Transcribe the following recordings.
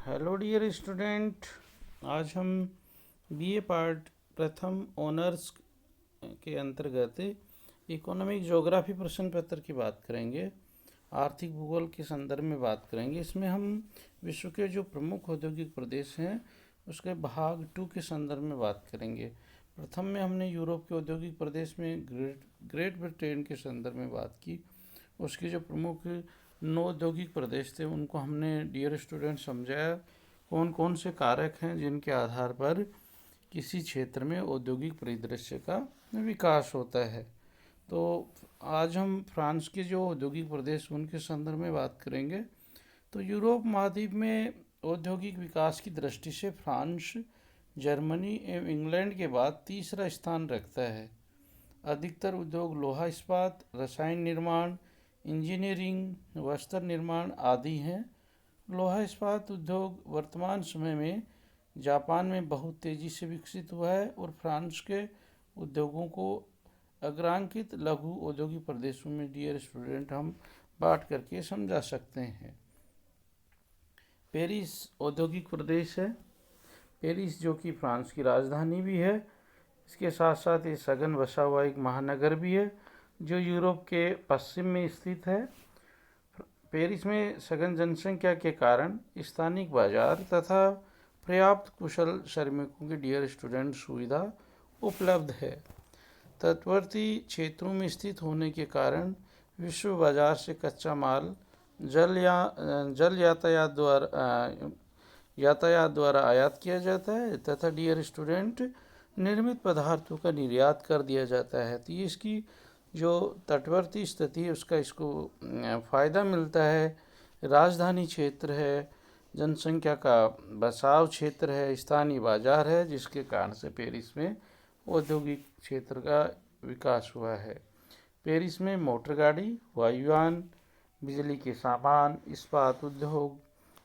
Hello dear student. आज हम BA part प्रथम ऑनर्स के अंतर्गत इकोनॉमिक ज्योग्राफी प्रश्न पत्र की बात करेंगे। आर्थिक भूगोल के संदर्भ में बात करेंगे। इसमें हम विश्व के जो प्रमुख औद्योगिक प्रदेश हैं उसके भाग 2 के संदर्भ में बात करेंगे। प्रथम में हमने यूरोप के औद्योगिक प्रदेश में ग्रेट ब्रिटेन के संदर्भ में बात की। उसके जो प्रमुख 9 औद्योगिक प्रदेश थे उनको हमने डियर स्टूडेंट समझाया कौन कौन से कारक हैं जिनके आधार पर किसी क्षेत्र में औद्योगिक परिदृश्य का विकास होता है। तो आज हम फ्रांस के जो औद्योगिक प्रदेश उनके संदर्भ में बात करेंगे। तो यूरोप महाद्वीप में औद्योगिक विकास की दृष्टि से फ्रांस जर्मनी एवं इंग्लैंड के बाद तीसरा स्थान रखता है। अधिकतर उद्योग लोहा इस्पात, रसायन निर्माण, इंजीनियरिंग, वस्त्र निर्माण आदि हैं। लोहा इस्पात उद्योग वर्तमान समय में जापान में बहुत तेज़ी से विकसित हुआ है और फ्रांस के उद्योगों को अग्रांकित लघु औद्योगिक प्रदेशों में डियर स्टूडेंट हम बांट करके समझा सकते हैं। पेरिस औद्योगिक प्रदेश है। पेरिस जो कि फ्रांस की राजधानी भी है, इसके साथ साथ ये सघन बसा हुआ एक महानगर भी है जो यूरोप के पश्चिम में स्थित है। पेरिस में सघन जनसंख्या के कारण स्थानिक बाजार तथा पर्याप्त कुशल श्रमिकों की डियर स्टूडेंट सुविधा उपलब्ध है। तटवर्ती क्षेत्रों में स्थित होने के कारण विश्व बाजार से कच्चा माल जल यातायात द्वारा आयात किया जाता है तथा डियर स्टूडेंट निर्मित पदार्थों का निर्यात कर दिया जाता है। तो ये इसकी जो तटवर्ती स्थिति है उसका इसको फ़ायदा मिलता है। राजधानी क्षेत्र है, जनसंख्या का बसाव क्षेत्र है, स्थानीय बाजार है, जिसके कारण से पेरिस में औद्योगिक क्षेत्र का विकास हुआ है। पेरिस में मोटर गाड़ी, वायुयान, बिजली के सामान, इस्पात उद्योग,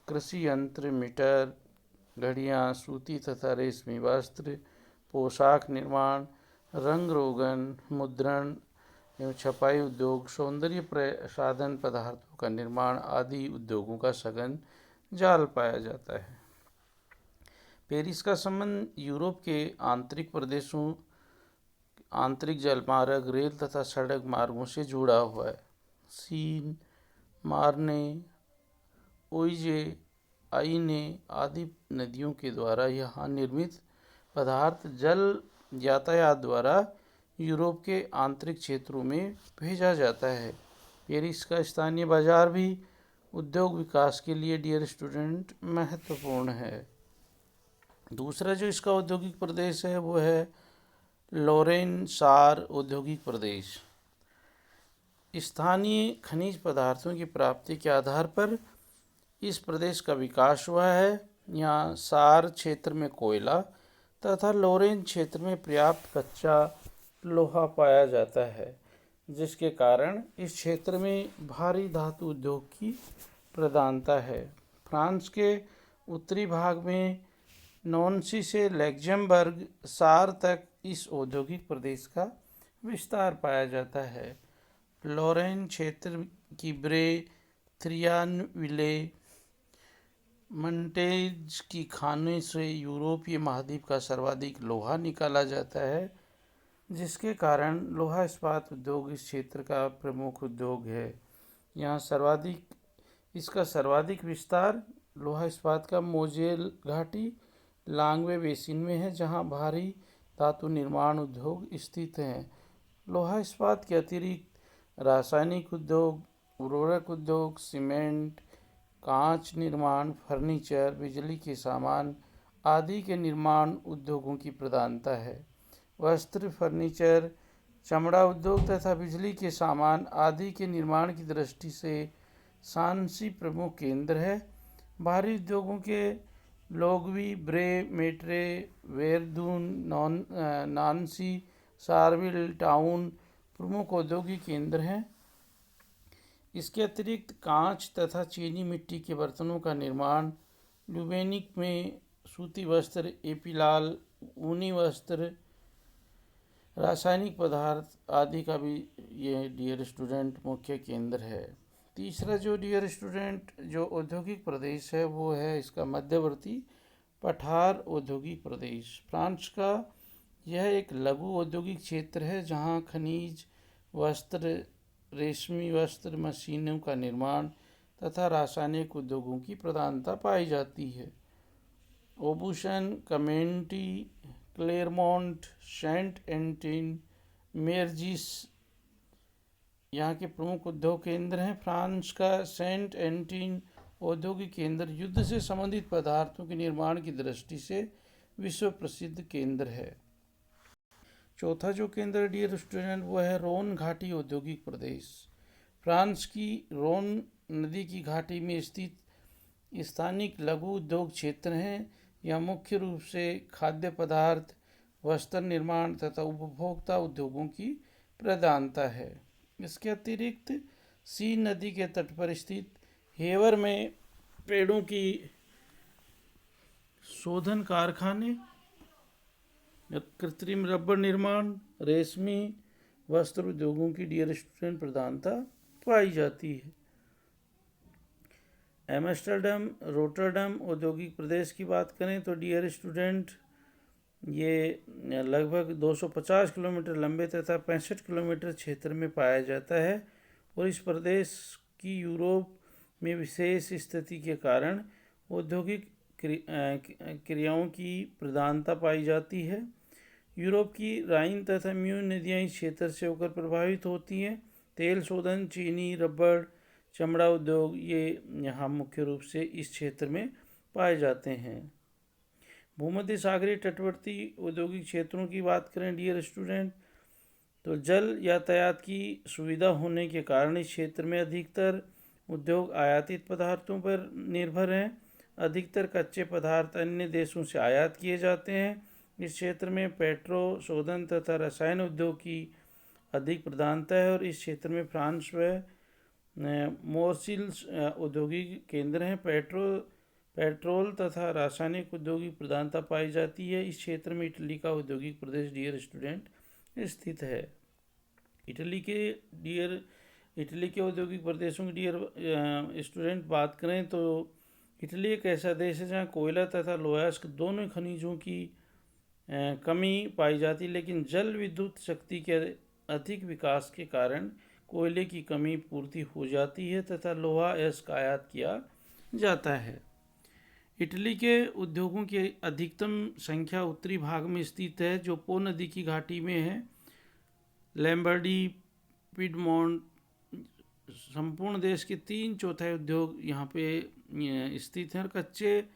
कृषि यंत्र, मीटर, घड़ियाँ, सूती तथा रेशमी वस्त्र, पोशाक निर्माण, रंग रोगन, मुद्रण एवं छपाई उद्योग, सौंदर्य प्रसाधन पदार्थों का निर्माण आदि उद्योगों का सघन जाल पाया जाता है। पेरिस का संबंध यूरोप के आंतरिक प्रदेशों, आंतरिक जलमार्ग, रेल तथा सड़क मार्गों से जुड़ा हुआ है। सीन, मार्ने, ओइजे, आइने आदि नदियों के द्वारा यहाँ निर्मित पदार्थ जल यातायात द्वारा यूरोप के आंतरिक क्षेत्रों में भेजा जाता है। पेरिस का स्थानीय बाजार भी उद्योग विकास के लिए डियर स्टूडेंट महत्वपूर्ण है। दूसरा जो इसका औद्योगिक प्रदेश है वो है लोरेन सार औद्योगिक प्रदेश। स्थानीय खनिज पदार्थों की प्राप्ति के आधार पर इस प्रदेश का विकास हुआ है। यहाँ सार क्षेत्र में कोयला तथा लोरेन क्षेत्र में पर्याप्त कच्चा लोहा पाया जाता है, जिसके कारण इस क्षेत्र में भारी धातु उद्योग की प्रधानता है। फ्रांस के उत्तरी भाग में नॉन्सी से लग्जमबर्ग सार तक इस औद्योगिक प्रदेश का विस्तार पाया जाता है। लोरेन क्षेत्र की ब्रे, थ्रियानविले, मंटेज की खानों से यूरोपीय महाद्वीप का सर्वाधिक लोहा निकाला जाता है, जिसके कारण लोहा इस्पात उद्योग इस क्षेत्र का प्रमुख उद्योग है। यहाँ इसका सर्वाधिक विस्तार लोहा इस्पात का मोजेल घाटी, लांगवे बेसिन में है, जहाँ भारी धातु निर्माण उद्योग स्थित हैं। लोहा इस्पात के अतिरिक्त रासायनिक उद्योग, उर्वरक उद्योग, सीमेंट, कांच निर्माण, फर्नीचर, बिजली के सामान आदि के निर्माण उद्योगों की प्रधानता है। वस्त्र, फर्नीचर, चमड़ा उद्योग तथा बिजली के सामान आदि के निर्माण की दृष्टि से सांसी प्रमुख केंद्र है। भारी उद्योगों के लोगवी, ब्रे, मेट्रे, वेरदून, नानसी, सारविल टाउन प्रमुख औद्योगिक केंद्र हैं। इसके अतिरिक्त कांच तथा चीनी मिट्टी के बर्तनों का निर्माण, ल्यूबेनिक में सूती वस्त्र, एपिलाल ऊनी वस्त्र, रासायनिक पदार्थ आदि का भी ये डियर स्टूडेंट मुख्य केंद्र है। तीसरा जो डियर स्टूडेंट जो औद्योगिक प्रदेश है वो है इसका मध्यवर्ती पठार औद्योगिक प्रदेश। फ्रांस का यह एक लघु औद्योगिक क्षेत्र है जहां खनिज, वस्त्र, रेशमी वस्त्र, मशीनों का निर्माण तथा रासायनिक उद्योगों की प्रधानता पाई जाती है। ओबुशन, कमेंटी, क्लेरमोंट, सेंट एंटिन, मेर्जिस यहाँ के प्रमुख उद्योग केंद्र हैं। फ्रांस का सेंट एंटिन औद्योगिक केंद्र युद्ध से संबंधित पदार्थों के निर्माण की दृष्टि से विश्व प्रसिद्ध केंद्र है। चौथा जो केंद्र डियर स्टूडेंट वो है रोन घाटी औद्योगिक प्रदेश। फ्रांस की रोन नदी की घाटी में स्थित स्थानिक लघु उद्योग क्षेत्र हैं। यह मुख्य रूप से खाद्य पदार्थ, वस्त्र निर्माण तथा उपभोक्ता उद्योगों की प्रधानता है। इसके अतिरिक्त सीन नदी के तट पर स्थित हेवर में पेड़ों की शोधन कारखाने, कृत्रिम रबर निर्माण, रेशमी वस्त्र उद्योगों की डियर स्टूडेंट प्रधानता पाई जाती है। एम्स्टर्डम, रोटरडम औद्योगिक प्रदेश की बात करें तो डियर स्टूडेंट ये लगभग 250 किलोमीटर लंबे तथा 65 किलोमीटर क्षेत्र में पाया जाता है और इस प्रदेश की यूरोप में विशेष स्थिति के कारण औद्योगिक क्रियाओं की प्रधानता पाई जाती है। यूरोप की राइन तथा म्यून नदियाँ इस क्षेत्र से होकर प्रभावित होती हैं। तेल शोधन, चीनी, रबड़, चमड़ा उद्योग ये यहाँ मुख्य रूप से इस क्षेत्र में पाए जाते हैं। भूमध्य सागरीय तटवर्ती औद्योगिक क्षेत्रों की बात करें डियर स्टूडेंट तो जल यातायात की सुविधा होने के कारण इस क्षेत्र में अधिकतर उद्योग आयातित पदार्थों पर निर्भर हैं। अधिकतर कच्चे पदार्थ अन्य देशों से आयात किए जाते हैं। इस क्षेत्र में पेट्रो शोधन तथा रसायन उद्योग की अधिक प्रधानता है और इस क्षेत्र में फ्रांस व मोरसिल्स औद्योगिक केंद्र हैं। पेट्रोल तथा रासायनिक उद्योग की प्रधानता पाई जाती है। इस क्षेत्र में इटली का औद्योगिक प्रदेश डियर स्टूडेंट स्थित है। इटली के औद्योगिक प्रदेशों की डियर स्टूडेंट बात करें तो इटली एक ऐसा देश है जहाँ कोयला तथा लोहास्क दोनों खनिजों की कमी पाई जाती है, लेकिन जल विद्युत शक्ति के अधिक विकास के कारण कोयले की कमी पूर्ति हो जाती है तथा लोहा अयस्क आयात किया जाता है। इटली के उद्योगों की अधिकतम संख्या उत्तरी भाग में स्थित है जो पो नदी की घाटी में है। लैम्बर्डी, पिडमोंट, संपूर्ण देश के 3/4 उद्योग यहाँ पे स्थित हैं। कच्चे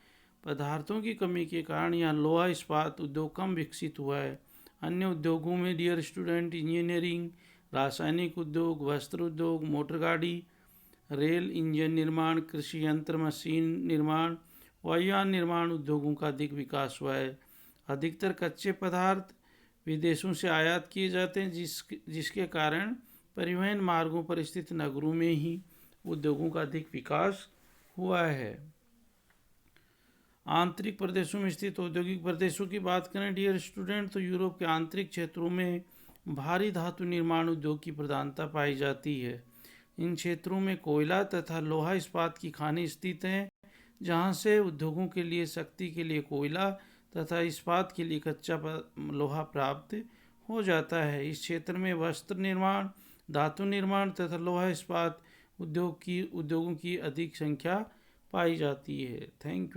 पदार्थों की कमी के कारण यहाँ लोहा इस्पात उद्योग कम विकसित हुआ है। अन्य उद्योगों में डियर स्टूडेंट इंजीनियरिंग, रासायनिक उद्योग, वस्त्र उद्योग, मोटर गाड़ी, रेल इंजन निर्माण, कृषि यंत्र मशीन निर्माण, वायुयान निर्माण उद्योगों का अधिक विकास हुआ है। अधिकतर कच्चे पदार्थ विदेशों से आयात किए जाते हैं जिसके कारण परिवहन मार्गों पर स्थित नगरों में ही उद्योगों का अधिक विकास हुआ है। आंतरिक प्रदेशों में स्थित औद्योगिक प्रदेशों की बात करें डियर स्टूडेंट तो यूरोप के आंतरिक क्षेत्रों में भारी धातु निर्माण उद्योग की प्रधानता पाई जाती है। इन क्षेत्रों में कोयला तथा लोहा इस्पात की खानें स्थित हैं जहां से उद्योगों के लिए शक्ति के लिए कोयला तथा इस्पात के लिए कच्चा लोहा प्राप्त हो जाता है। इस क्षेत्र में वस्त्र निर्माण, धातु निर्माण तथा लोहा इस्पात उद्योगों की अधिक संख्या पाई जाती है। Thank you.